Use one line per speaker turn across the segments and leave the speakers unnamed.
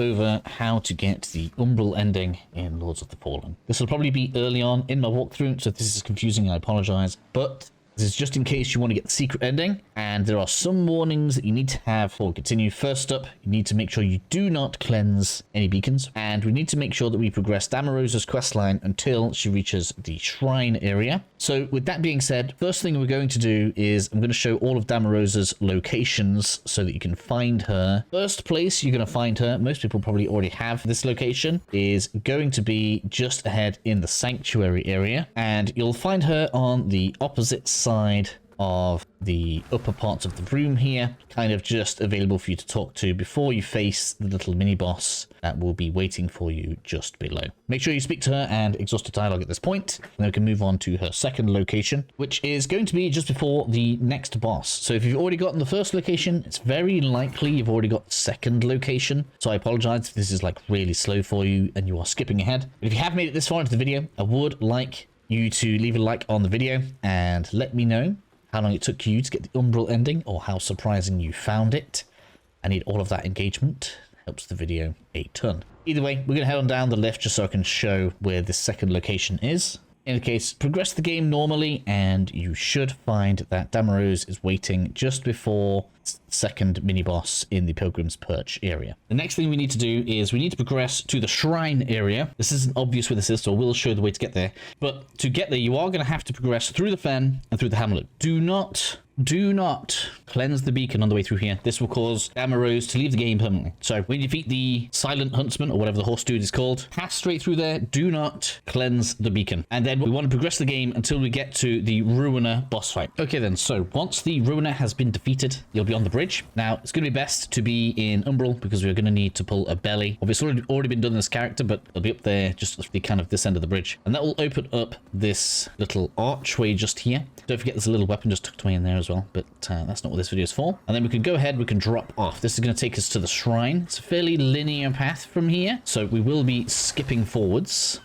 over how to get the Umbral ending in Lords of the Fallen. This will probably be early on in my walkthrough, so if this is confusing, I apologize, but this is just in case you want to get the secret ending, and there are some warnings that you need to have before we continue. First up, you need to make sure you do not cleanse any beacons, and we need to make sure that we progress Damarose's questline until she reaches the shrine area. So with that being said, first thing we're going to do is I'm going to show all of Damarose's locations so that you can find her. First place you're going to find her, most people probably already have this location, is going to be just ahead in the sanctuary area, and you'll find her on the opposite side of the upper parts of the room here, kind of just available for you to talk to before you face the little mini boss that will be waiting for you just below. Make sure you speak to her and exhaust the dialogue at this point, and then we can move on to her second location, which is going to be just before the next boss. So if you've already gotten the first location, it's very likely you've already got the second location, so I apologize if this is like really slow for you and you are skipping ahead. But if you have made it this far into the video, I would like you to leave a like on the video and let me know how long it took you to get the Umbral ending, or how surprising you found it. I need all of that engagement. Helps the video a ton. Either way, we're going to head on down the lift just so I can show where this second location is. In any case, progress the game normally, and you should find that Damarose is waiting just before second mini-boss in the Pilgrim's Perch area. The next thing we need to do is we need to progress to the shrine area. This isn't obvious where this is, so we'll show the way to get there. But to get there, you are going to have to progress through the fen and through the hamlet. Do not cleanse the beacon on the way through here. This will cause Damarose to leave the game permanently. So when you defeat the silent huntsman, or whatever the horse dude is called, pass straight through there. Do not cleanse the beacon. And then we want to progress the game until we get to the Ruiner boss fight. Okay then, so once the Ruiner has been defeated, you'll be on the bridge. Now, it's going to be best to be in Umbral because we're going to need to pull a belly. Obviously, it's already been done in this character, but it'll be up there just at the kind of this end of the bridge. And that will open up this little archway just here. Don't forget there's a little weapon just tucked away in there as well, but that's not what this video is for. And then we can go ahead, we can drop off. This is going to take us to the shrine. It's a fairly linear path from here, so we will be skipping forwards.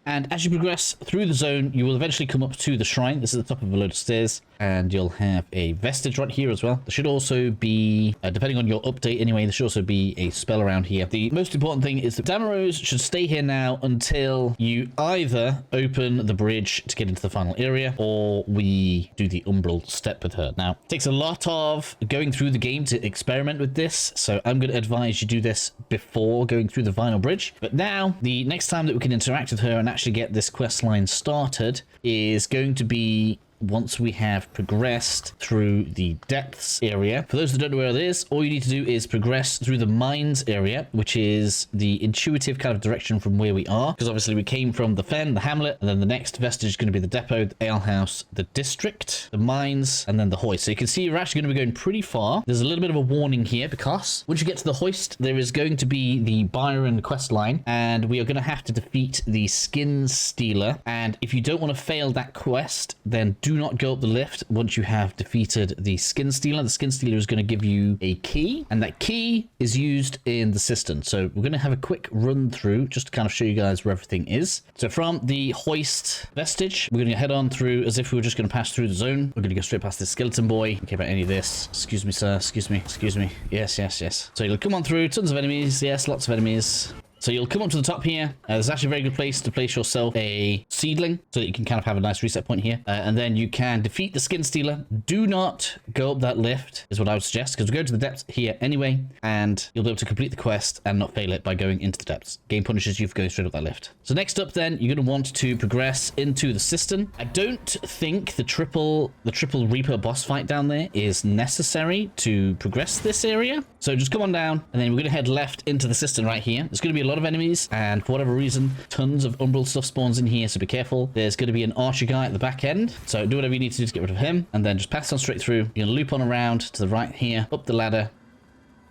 And as you progress through the zone, you will eventually come up to the shrine. This is the top of a load of stairs, and you'll have a vestige right here as well. There should also be, depending on your update anyway, there should also be a spell around here. The most important thing is that Damarose should stay here now until you either open the bridge to get into the final area, or we do the Umbral step with her. Now, it takes a lot of going through the game to experiment with this, so I'm going to advise you do this before going through the final bridge. But now, the next time that we can interact with her and actually get this quest line started is going to be once we have progressed through the depths area. For those that don't know where it is, all you need to do is progress through the mines area, which is the intuitive kind of direction from where we are, because obviously we came from the fen, the hamlet, and then the next vestige is going to be the depot, the alehouse, the district, the mines, and then the hoist. So you can see you're actually going to be going pretty far. There's a little bit of a warning here because once you get to the hoist, there is going to be the Byron quest line, and we are going to have to defeat the skin stealer. And if you don't want to fail that quest, then do not go up the lift once you have defeated the skin stealer. The skin stealer is going to give you a key, and that key is used in the Cistern. So we're going to have a quick run through just to kind of show you guys where everything is. So from the hoist vestige, we're going to head on through as if we were just going to pass through the zone. We're going to go straight past this skeleton boy. Don't care about any of this. Excuse me, sir. Excuse me. Excuse me. Yes, yes, yes. So you'll come on through. Tons of enemies. Yes, lots of enemies. So you'll come up to the top here. There's actually a very good place to place yourself a seedling so that you can kind of have a nice reset point here. And then you can defeat the skin stealer. Do not go up that lift is what I would suggest, because we go to the depths here anyway, and you'll be able to complete the quest and not fail it by going into the depths. Game punishes you for going straight up that lift. So next up then, you're going to want to progress into the Cistern. I don't think the triple Reaper boss fight down there is necessary to progress this area. So just come on down, and then we're going to head left into the Cistern right here. There's going to be a lot of enemies, and for whatever reason, tons of Umbral stuff spawns in here, so be careful. There's going to be an archer guy at the back end, so do whatever you need to do to get rid of him, and then just pass on straight through. You're going to loop on around to the right here, up the ladder.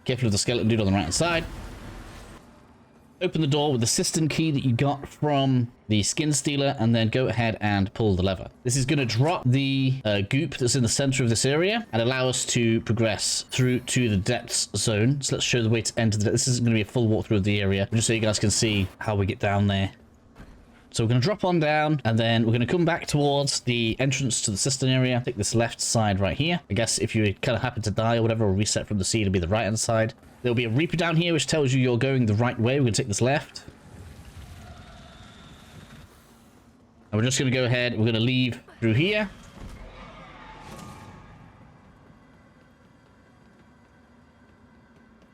Careful of the skeleton dude on the right hand side. Open the door with the Cistern key that you got from the skin stealer, and then go ahead and pull the lever. This is going to drop the goop that's in the center of this area and allow us to progress through to the depths zone. So let's show the way to enter the. This isn't going to be a full walkthrough of the area, just so you guys can see how we get down there. So we're going to drop on down, and then we're going to come back towards the entrance to the Cistern area. Take this left side right here. I guess if you kind of happen to die or whatever, or reset from the sea, it'll be the right hand side. There'll be a Reaper down here, which tells you you're going the right way. We're going to take this left. And we're just going to go ahead. We're going to leave through here.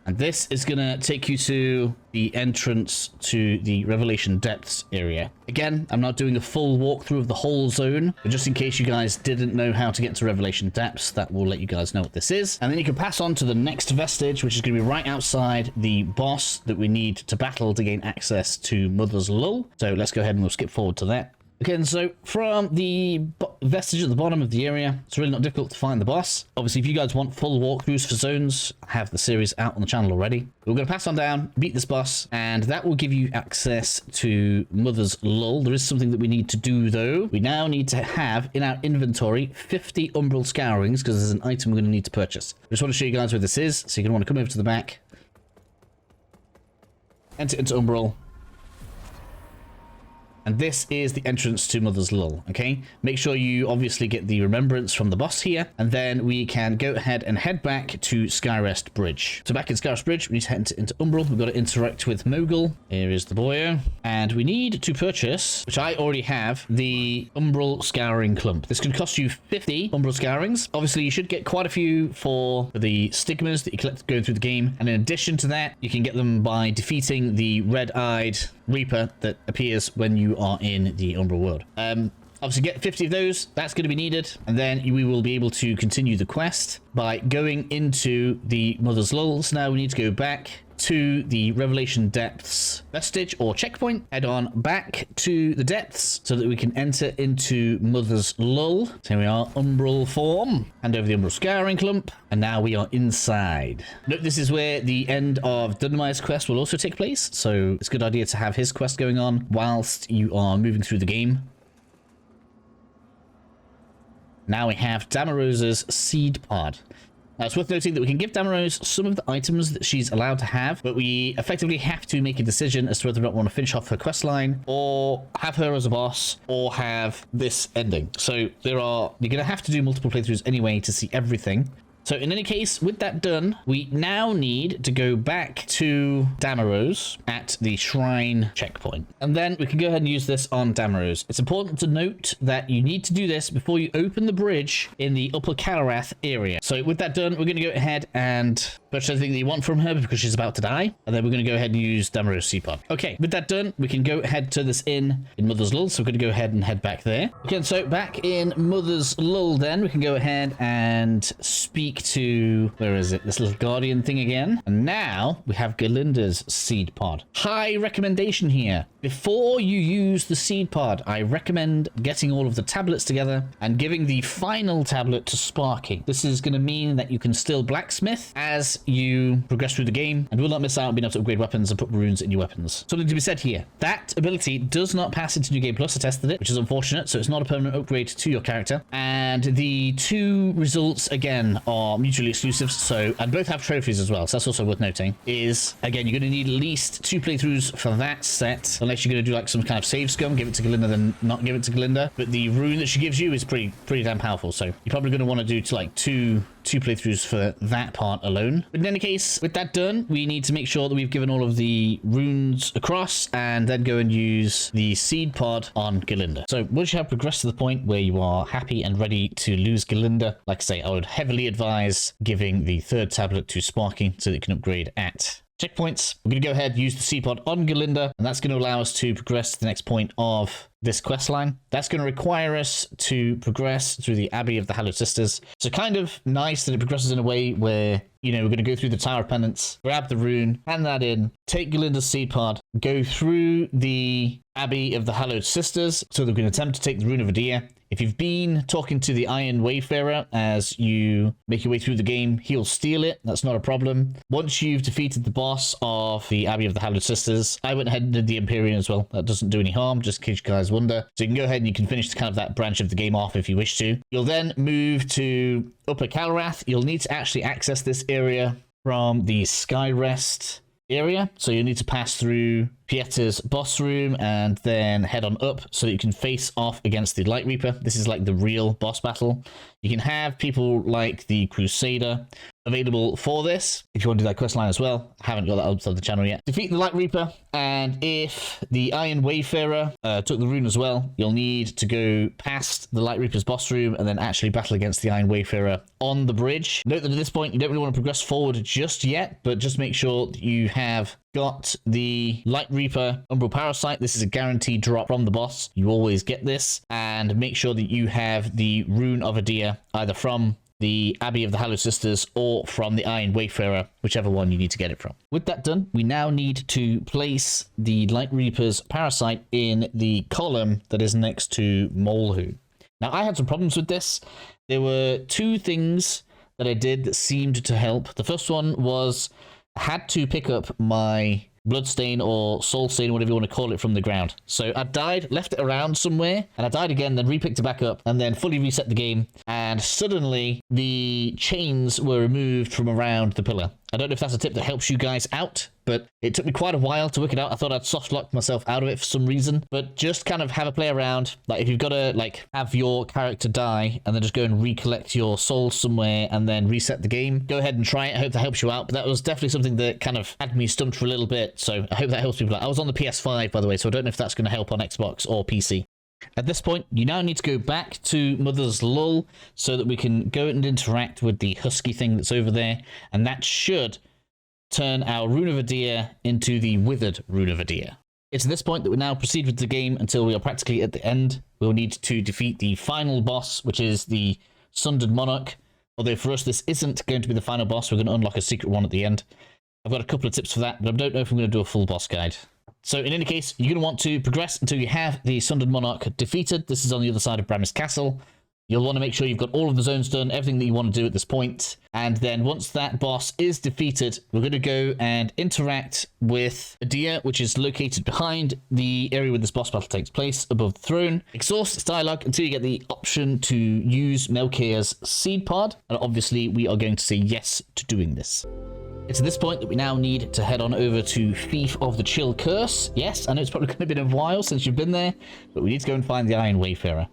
And this is going to take you to the entrance to the Revelation Depths area. Again, I'm not doing a full walkthrough of the whole zone, but just in case you guys didn't know how to get to Revelation Depths, that will let you guys know what this is. And then you can pass on to the next vestige, which is going to be right outside the boss that we need to battle to gain access to Mother's Lull. So let's go ahead and we'll skip forward to that. Okay, and so from the vestige at the bottom of the area, it's really not difficult to find the boss. Obviously, if you guys want full walkthroughs for zones, I have the series out on the channel already. We're going to pass on down, beat this boss, and that will give you access to Mother's Lull. There is something that we need to do, though. We now need to have in our inventory 50 Umbral Scourings, because there's an item we're going to need to purchase. I just want to show you guys where this is, so you're going to want to come over to the back, enter into Umbral. And this is the entrance to Mother's Lull, okay? Make sure you obviously get the remembrance from the boss here, and then we can go ahead and head back to Skyrest Bridge. So back in Skyrest Bridge, we need to head into Umbral. We've got to interact with Mogul. Here is the boyo. And we need to purchase, which I already have, the Umbral Scouring Clump. This can cost you 50 Umbral Scourings. Obviously, you should get quite a few for the stigmas that you collect going through the game. And in addition to that, you can get them by defeating the red-eyed Reaper that appears when you are in the Umbral world. Obviously get 50 of those, that's going to be needed, and then we will be able to continue the quest by going into the Mother's Lull. So now we need to go back to the Revelation Depths vestige or checkpoint, head on back to the depths so that we can enter into Mother's Lull. So here we are, Umbral form, hand over the Umbral Scouring Clump, and now we are inside. Note this is where the end of Dunmire's quest will also take place, so it's a good idea to have his quest going on whilst you are moving through the game. Now we have Damarose's Seedpod. Now, it's worth noting that we can give Damarose some of the items that she's allowed to have, but we effectively have to make a decision as to whether or not we want to finish off her questline, or have her as a boss, or have this ending. So you're going to have to do multiple playthroughs anyway to see everything. So in any case, with that done, we now need to go back to Damarose at the Shrine checkpoint. And then we can go ahead and use this on Damarose. It's important to note that you need to do this before you open the bridge in the Upper Calarath area. So with that done, we're going to go ahead and purchase everything that you want from her because she's about to die. And then we're going to go ahead and use Damarose Seedpod. Okay, with that done, we can go ahead to this inn in Mother's Lull. So we're going to go ahead and head back there. Okay, so back in Mother's Lull then, we can go ahead and speak to, where is it, this little guardian thing again. And now we have Galinda's Seedpod. High recommendation here. Before you use the Seedpod, I recommend getting all of the tablets together and giving the final tablet to Sparky. This is going to mean that you can still blacksmith as you progress through the game and will not miss out on being able to upgrade weapons and put runes in your weapons. Something to be said here. That ability does not pass into New Game Plus. I tested it, which is unfortunate, so it's not a permanent upgrade to your character. And the two results, again, are mutually exclusive, so, and both have trophies as well, so that's also worth noting, is, again, you're going to need at least 2 playthroughs for that set, unless you're going to do like some kind of save scum, give it to Galinda, then not give it to Galinda. But the rune that she gives you is pretty damn powerful, so you're probably going to want to do like two playthroughs for that part alone. But in any case, with that done, we need to make sure that we've given all of the runes across and then go and use the Seedpod on Galinda. So once you have progressed to the point where you are happy and ready to lose Galinda, like I say, I would heavily advise giving the 3rd tablet to Sparky so that you can upgrade at checkpoints. We're going to go ahead and use the Seedpod on Galinda, and that's going to allow us to progress to the next point of this quest line. That's going to require us to progress through the Abbey of the Hallowed Sisters. So kind of nice that it progresses in a way where, you know, we're going to go through the Tower of Penance, grab the rune, hand that in, take Galinda's Seedpod, go through the Abbey of the Hallowed Sisters, so that we can attempt to take the Rune of Adyr. If you've been talking to the Iron Wayfarer as you make your way through the game, he'll steal it. That's not a problem. Once you've defeated the boss of the Abbey of the Hallowed Sisters, I went ahead and did the Empyrean as well. That doesn't do any harm, just in case you guys wonder. So you can go ahead and you can finish kind of that branch of the game off if you wish to. You'll then move to Upper Calarath. You'll need to actually access this area from the Skyrest area. So you'll need to pass through Pieta's boss room and then head on up so that you can face off against the Lightreaper. This is like the real boss battle. You can have people like the Crusader available for this if you want to do that quest line as well. I haven't got that up on the channel yet. Defeat the Lightreaper, and if the Iron Wayfarer took the rune as well, you'll need to go past the Lightreaper's boss room and then actually battle against the Iron Wayfarer on the bridge. Note that at this point you don't really want to progress forward just yet, but just make sure that you have got the Lightreaper Umbral Parasite. This is a guaranteed drop from the boss. You always get this. And make sure that you have the Rune of Adyr either from the Abbey of the Hallowed Sisters or from the Iron Wayfarer, whichever one you need to get it from. With that done, we now need to place the Lightreaper's Parasite in the column that is next to Molhu. Now, I had some problems with this. There were two things that I did that seemed to help. The first one was I had to pick up my Bloodstain or Soul Stain, whatever you want to call it, from the ground. So I died, left it around somewhere, and I died again, then repicked it back up, and then fully reset the game, and suddenly the chains were removed from around the pillar. I don't know if that's a tip that helps you guys out, but it took me quite a while to work it out. I thought I'd soft locked myself out of it for some reason, but just kind of have a play around. Like if you've got to like have your character die and then just go and recollect your soul somewhere and then reset the game, go ahead and try it. I hope that helps you out, but that was definitely something that kind of had me stumped for a little bit. So I hope that helps people out. I was on the PS5, by the way, so I don't know if that's going to help on Xbox or PC. At this point, you now need to go back to Mother's Lull so that we can go and interact with the husky thing that's over there, and that should turn our Rune of Adyr into the Withered Rune of Adyr. It's at this point that we now proceed with the game until we are practically at the end. We'll need to defeat the final boss, which is the Sundered Monarch. Although for us, this isn't going to be the final boss. We're going to unlock a secret one at the end. I've got a couple of tips for that, but I don't know if I'm going to do a full boss guide. So in any case, you're going to want to progress until you have the Sundered Monarch defeated. This is on the other side of Brammis Castle. You'll want to make sure you've got all of the zones done, everything that you want to do at this point. And then once that boss is defeated, we're going to go and interact with Adyr, which is located behind the area where this boss battle takes place, above the throne. Exhaust its dialogue until you get the option to use Melchiors Seedpod. And obviously, we are going to say yes to doing this. It's at this point that we now need to head on over to Thief of the Chill Curse. Yes, I know it's probably going to be a while since you've been there, but we need to go and find the Iron Wayfarer.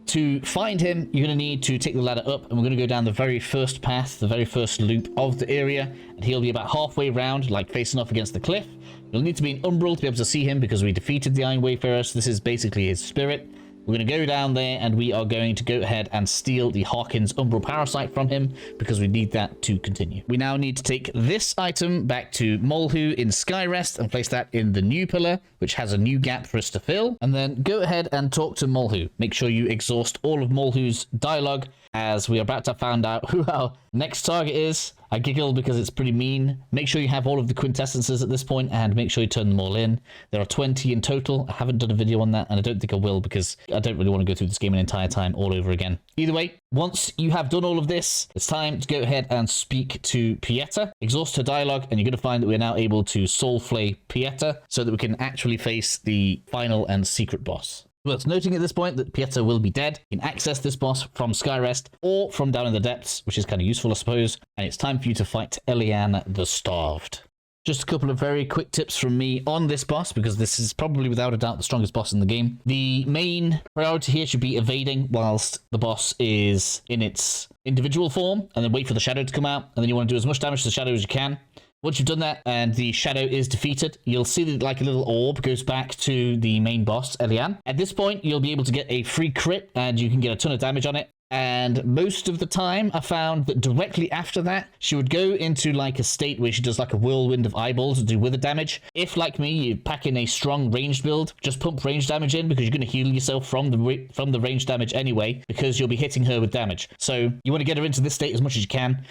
To find him, you're going to need to take the ladder up, and we're going to go down the very first path, the very first loop of the area, and he'll be about halfway round, like facing off against the cliff. You'll need to be in Umbral to be able to see him because we defeated the Iron Wayfarer, so this is basically his spirit. We're going to go down there and we are going to go ahead and steal the Harkyn's Umbral Parasite from him because we need that to continue. We now need to take this item back to Molhu in Skyrest and place that in the new pillar, which has a new gap for us to fill. And then go ahead and talk to Molhu. Make sure you exhaust all of Molhu's dialogue as we are about to find out who our next target is. I giggle because it's pretty mean. Make sure you have all of the quintessences at this point and make sure you turn them all in. There are 20 in total. I haven't done a video on that and I don't think I will because I don't really want to go through this game an entire time all over again. Either way, once you have done all of this, it's time to go ahead and speak to Pieta. Exhaust her dialogue and you're going to find that we're now able to Soulflay Pieta so that we can actually face the final and secret boss. Worth noting at this point that Pieta will be dead. You can access this boss from Skyrest or from down in the depths, which is kind of useful, I suppose. And it's time for you to fight Lianne the Starved. Just a couple of very quick tips from me on this boss, because this is probably without a doubt the strongest boss in the game. The main priority here should be evading whilst the boss is in its individual form, and then wait for the shadow to come out, and then you want to do as much damage to the shadow as you can. Once you've done that and the shadow is defeated, you'll see that like a little orb goes back to the main boss, Lianne. At this point, you'll be able to get a free crit and you can get a ton of damage on it. And most of the time, I found that directly after that, she would go into like a state where she does like a whirlwind of eyeballs and do wither damage. If, like me, you pack in a strong ranged build, just pump range damage in because you're going to heal yourself from the range damage anyway, because you'll be hitting her with damage. So you want to get her into this state as much as you can.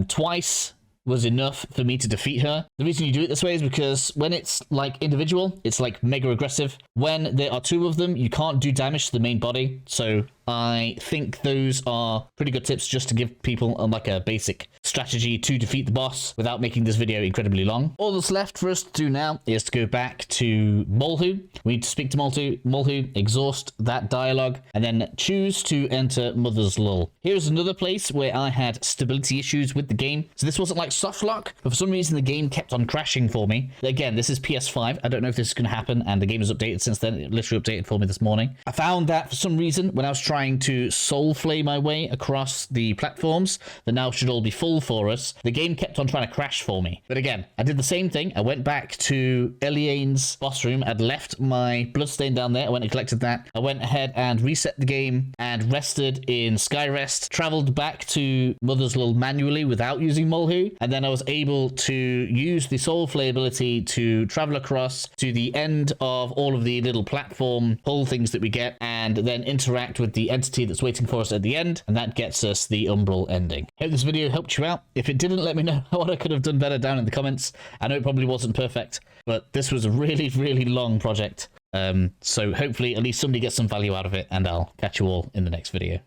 Twice was enough for me to defeat her. The reason you do it this way is because when it's like individual, it's like mega aggressive. When there are two of them, you can't do damage to the main body. So I think those are pretty good tips just to give people like a basic strategy to defeat the boss without making this video incredibly long. All that's left for us to do now is to go back to Molhu. We need to speak to Molhu, exhaust that dialogue, and then choose to enter Mother's Lull. Here's another place where I had stability issues with the game. So this wasn't like soft lock, but for some reason the game kept on crashing for me. Again, this is PS5. I don't know if this is going to happen, and the game has updated since then. It literally updated for me this morning. I found that for some reason when I was trying to Soulflay my way across the platforms that now should all be full for us, the game kept on trying to crash for me. But again, I did the same thing. I went back to Lianne's boss room. I'd left my bloodstain down there. I went and collected that. I went ahead and reset the game and rested in Skyrest, traveled back to Mother's Lull manually without using Molhu, and then I was able to use the Soulflay ability to travel across to the end of all of the little platform pull things that we get, and then interact with the entity that's waiting for us at the end, and that gets us the Umbral ending. Hope this video helped you out. If it didn't, let me know what I could have done better down in the comments. I know it probably wasn't perfect, but this was a really, really long project. So hopefully at least somebody gets some value out of it, and I'll catch you all in the next video.